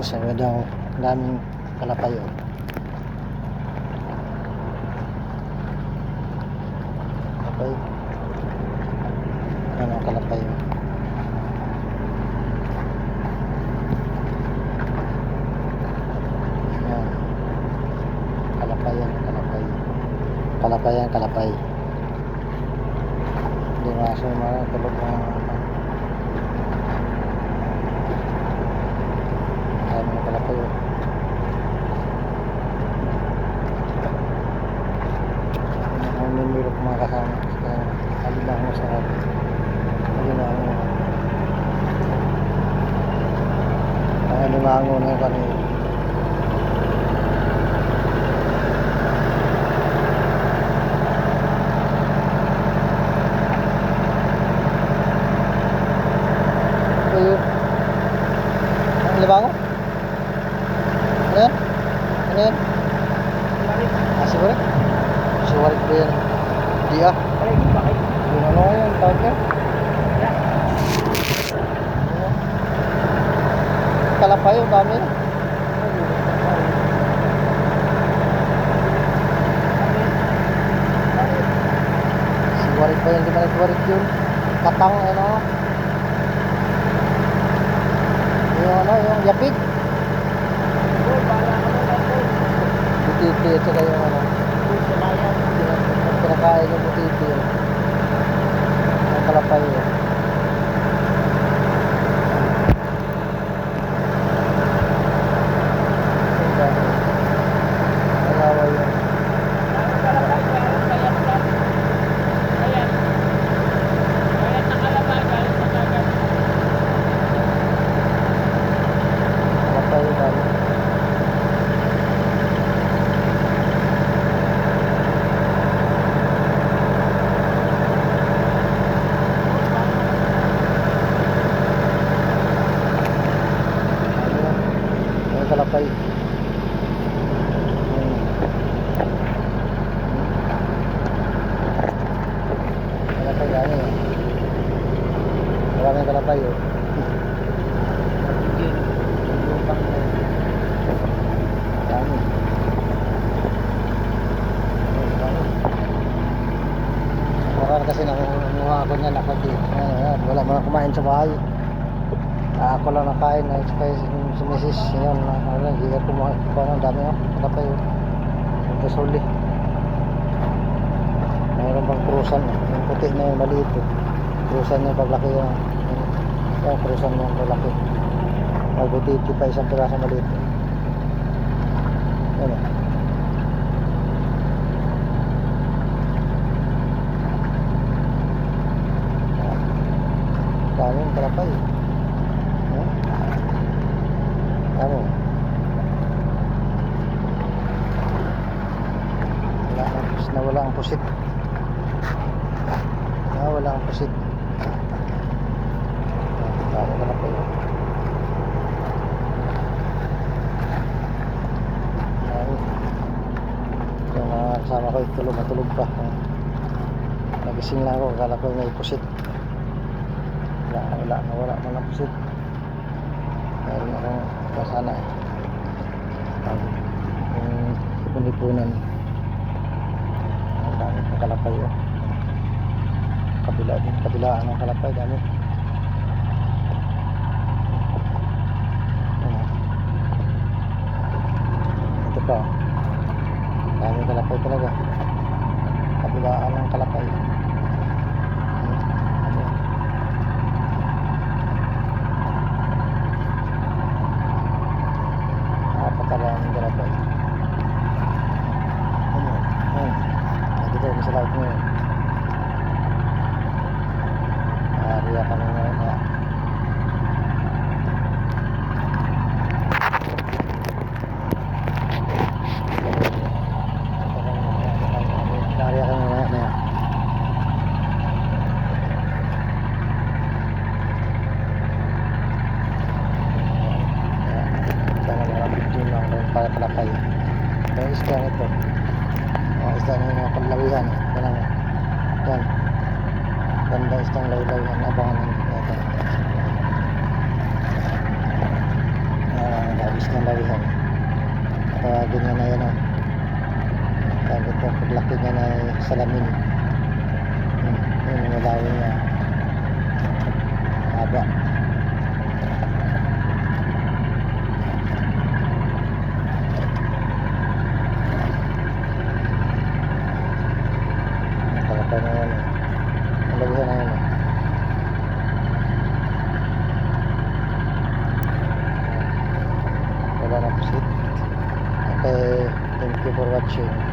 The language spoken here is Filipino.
guys, ang daming kalapay oh. Kalapay. Ano kalapay oh. Yan. Kalapay yan, kalapay. Kalapay yan, kalapay. Hindi maso mga tulog na dami na kalapay oh. Ang minirok mga kasama alilang mo sa alimango na yung kanina. Ang limango? Ano yan? Ano yan? Siguro? Siguro ko yan. Di ah. Yung ano yan, tawag niya? Kalapay yung dami. Siguro pa yan, di ba nagwarit yun? Katang ano? Yung ano, yung yapig. Butiti at saka yung ano pinakain yung butiti yun. Yung kalapay yun. Malaway yun. Kalapay yun dami. Kalapay. Kalapay gani eh. Maraming kalapay oh. Dami. Marami kasi nakuha ako niya lakad eh. Wala mo na kumain sa bahay. Ako lang nakain na si Mrs. Yun, hindi ka kumuha ng dami oh. Kalapay oh. Ito suli. Mayroon pang krusan yung puti na yung maliit eh. Krusan yung paglaki yung krusan yung paglaki. Magbutiti pa isang piraso maliit eh. Yan oh. Daming kalapay eh. Ano? Wala ang pusit. Wala ang pusit. Tama ka na po yun. Yung mga kasama ko matulog pa. Nagising lang ako, akala ko may pusit. Wala man ang pusit. Meron akong kasana eh. Yung punipunan. Ang dami ng kalapay oh. Kabilaan ng kalapay dami. Ito pa oh. Dami kalapay talaga. Kabilaan ng kalapay. Napakaraming kalapay. Dito sa lahat mo yun. Ariya kami ngayon na ariya kami ngayon na sana mga video lang para kalapay. Yung isda nito mga isda na yung panlawihan yan ganda isdang lawlawihan abangan natin stage ng lawihan. Tawagin niya na yan, tawag ito, paglaki niya na salamin. Yun yung malawin niya, haba. Nakalapay na yan, ang lawihan na yan. Wala na po sit. Okay, thank you for watching.